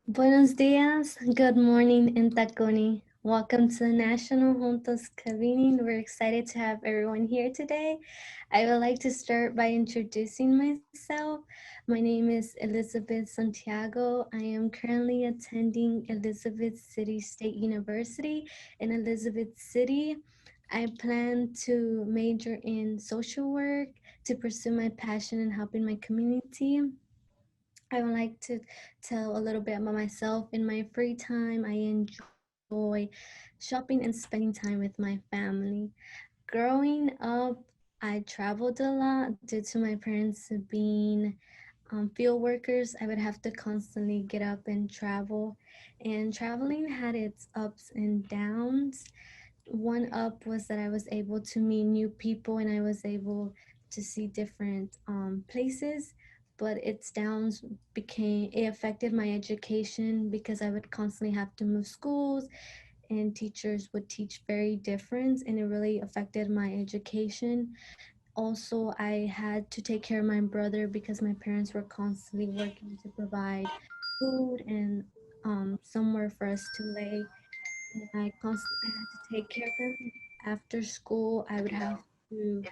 Buenos dias, good morning in Taconi. Welcome to National Juntos Convening. We're excited to have everyone here today. I would like to start by introducing myself. My name is Elizabeth Santiago. I am currently attending Elizabeth City State University in Elizabeth City. I plan to major in social work to pursue my passion in helping my community. I would like to tell a little bit about myself. In my free time, I enjoy shopping and spending time with my family. Growing up, I traveled a lot due to my parents being field workers. I would have to constantly get up and travel, and traveling had its ups and downs. One up was that I was able to meet new people and I was able to see different places, but its downs became it affected my education because I would constantly have to move schools and teachers would teach very different and it really affected my education. Also, I had to take care of my brother because my parents were constantly working to provide food and somewhere for us to lay, and I constantly had to take care of him. After school, I would have to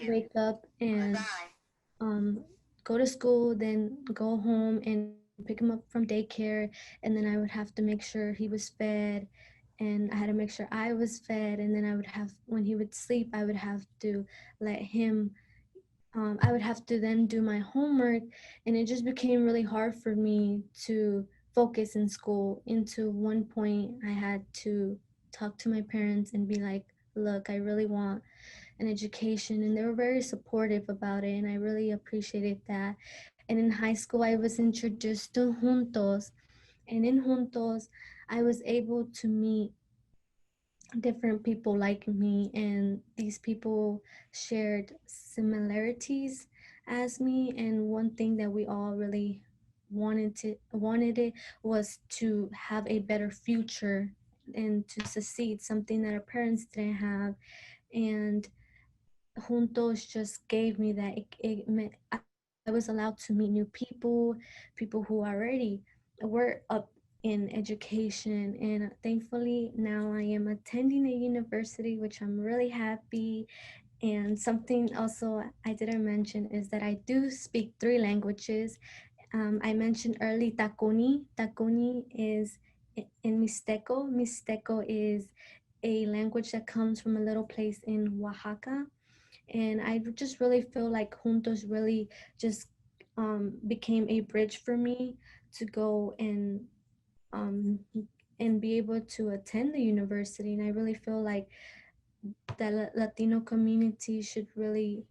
wake up and um, go to school, then go home and pick him up from daycare, and then I would have to make sure he was fed, and I had to make sure I was fed, and then I would have when he would sleep, I would have to let him I would have to then do my homework, and it just became really hard for me to focus in school. Into one point, I had to talk to my parents and be like, look, I really want an education, and they were very supportive about it, and I really appreciated that. And in high school, I was introduced to Juntos, and in Juntos, I was able to meet different people like me, and these people shared similarities as me, and one thing that we all really wanted it was to have a better future and to succeed, something that our parents didn't have. And Juntos just gave me that. It meant I was allowed to meet new people who already were up in education. And thankfully, now I am attending a university, which I'm really happy. And something also I didn't mention is that I do speak three languages. I mentioned early Taconi. Taconi is in Mixteco. Mixteco is a language that comes from a little place in Oaxaca, and I just really feel like Juntos really just became a bridge for me to go um, and be able to attend the university. And I really feel like the Latino community should really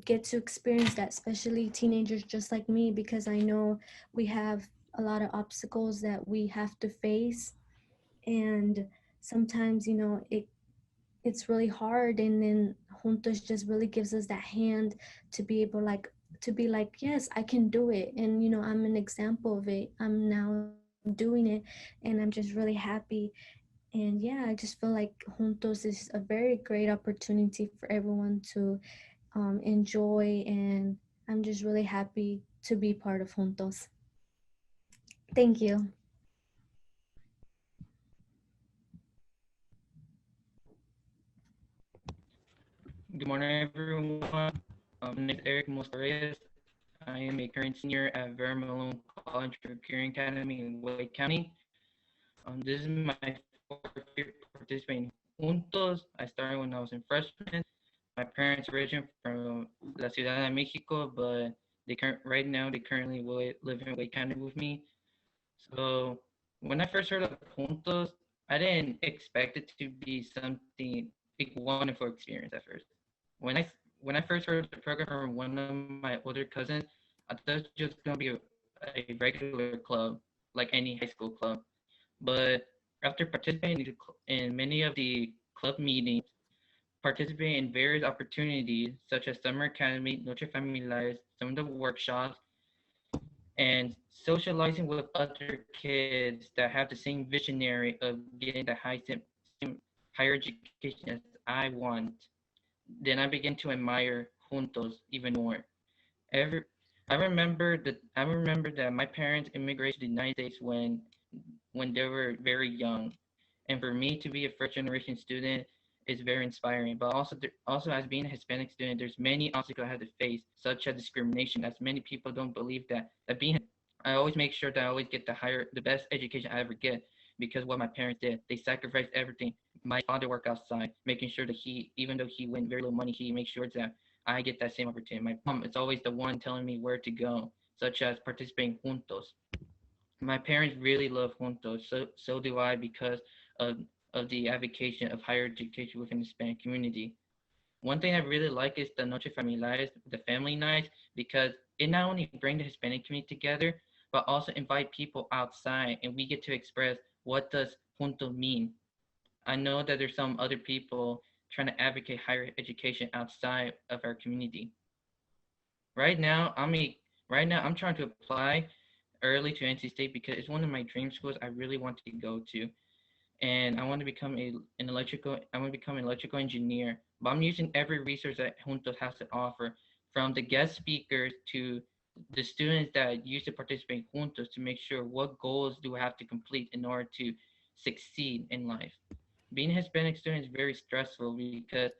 get to experience that, especially teenagers just like me, because I know we have a lot of obstacles that we have to face, and sometimes it's really hard, and then Juntos just really gives us that hand to be able to be like, yes, I can do it, and I'm an example of it. I'm now doing it, and I'm just really happy. And yeah, I just feel like Juntos is a very great opportunity for everyone to enjoy, and I'm just really happy to be part of Juntos. Thank you. Good morning, everyone. My name is Eric Mostarez. I am a current senior at Vera Malone College for Career Academy in Wake County. This is my fourth year participating in Juntos. I started when I was in freshman. My parents origin from La Ciudad de Mexico, but right now they currently live in Wake County with me. So when I first heard of Juntos, I didn't expect it to be something like wonderful experience at first. When I when I first heard the program from one of my older cousins, I thought it was just gonna be a regular club, like any high school club. But after participating in many of the club meetings, participating in various opportunities such as summer academy, Noche Familiares, some of the workshops, and socializing with other kids that have the same visionary of getting the same higher education as I want, then I began to admire Juntos even more. Every I remember that my parents immigrated to the United States when they were very young, and for me to be a first generation student is very inspiring. But also as being a Hispanic student, there's many obstacles I had to face, such as discrimination, as many people don't believe that being I always make sure that I always get the best education I ever get because what my parents did, they sacrificed everything. My father worked outside, making sure that even though he went very little money, he makes sure that I get that same opportunity. My mom is always the one telling me where to go, such as participating juntos. My parents really love Juntos, so do I because of of the advocacy of higher education within the Hispanic community. One thing I really like is the Noche Familiares, the family nights, because it not only brings the Hispanic community together, but also invite people outside, and we get to express what does junto mean. I know that there's some other people trying to advocate higher education outside of our community. Right now, right now I'm trying to apply early to NC State because it's one of my dream schools I really want to go to, and I want to become I want to become an electrical engineer. But I'm using every resource that Juntos has to offer, from the guest speakers to the students that used to participate in Juntos to make sure what goals do I have to complete in order to succeed in life. Being a Hispanic student is very stressful because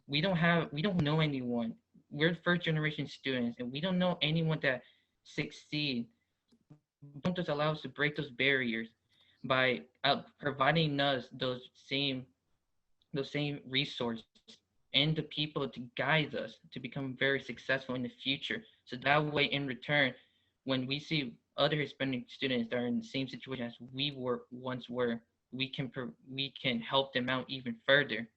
we don't know anyone. We're first generation students and we don't know anyone that succeed. Juntos allows us to break those barriers by providing us those same resources and the people to guide us to become very successful in the future. So that way, in return, when we see other Hispanic students that are in the same situation as we were once were, we can help them out even further.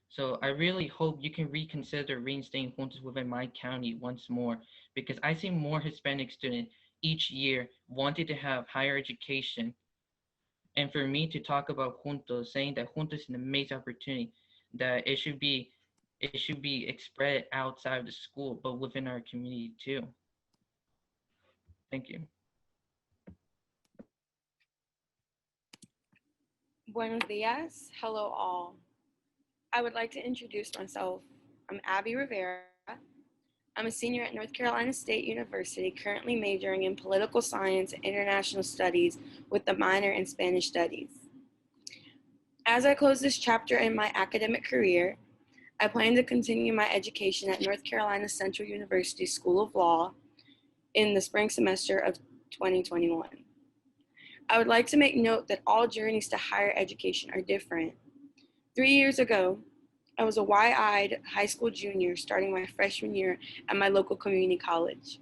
So I really hope you can reconsider reinstating Juntos within my county once more, because I see more Hispanic students each year wanting to have higher education. And for me to talk about Juntos, saying that Juntos is an amazing opportunity, that it should be spread outside of the school, but within our community too. Thank you. Buenos dias. Hello, all. I would like to introduce myself. I'm Abby Rivera. I'm a senior at North Carolina State University, currently majoring in political science and international studies with a minor in Spanish studies. As I close this chapter in my academic career, I plan to continue my education at North Carolina Central University School of Law in the spring semester of 2021. I would like to make note that all journeys to higher education are different. 3 years ago, I was a wide-eyed high school junior starting my freshman year at my local community college.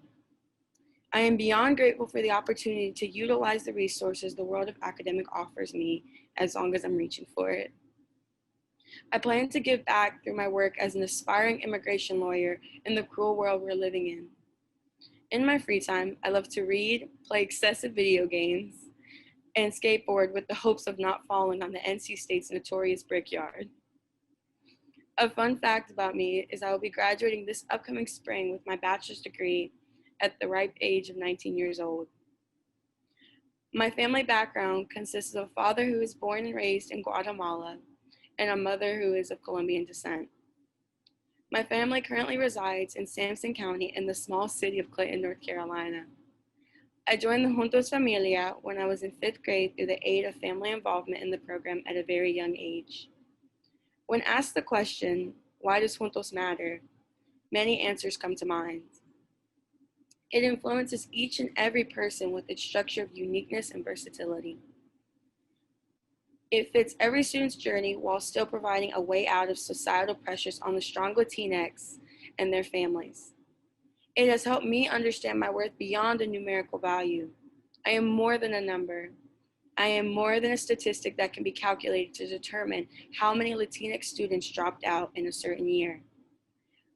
I am beyond grateful for the opportunity to utilize the resources the world of academic offers me as long as I'm reaching for it. I plan to give back through my work as an aspiring immigration lawyer in the cruel world we're living in. In my free time, I love to read, play excessive video games, and skateboard with the hopes of not falling on the NC State's notorious Brickyard. A fun fact about me is I will be graduating this upcoming spring with my bachelor's degree at the ripe age of 19 years old. My family background consists of a father who was born and raised in Guatemala and a mother who is of Colombian descent. My family currently resides in Sampson County in the small city of Clinton, North Carolina. I joined the Juntos Familia when I was in 5th grade through the aid of family involvement in the program at a very young age. When asked the question, why does Juntos matter? Many answers come to mind. It influences each and every person with its structure of uniqueness and versatility. It fits every student's journey while still providing a way out of societal pressures on the strong Latinx and their families. It has helped me understand my worth beyond a numerical value. I am more than a number. I am more than a statistic that can be calculated to determine how many Latinx students dropped out in a certain year.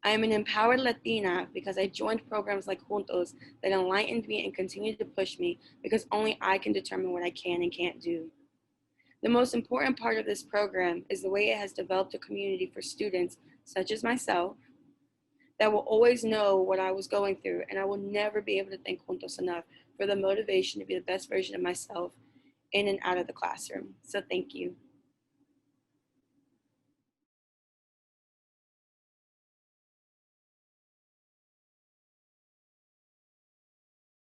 I am an empowered Latina because I joined programs like Juntos that enlightened me and continue to push me because only I can determine what I can and can't do. The most important part of this program is the way it has developed a community for students such as myself that will always know what I was going through, and I will never be able to thank Juntos enough for the motivation to be the best version of myself in and out of the classroom. So thank you.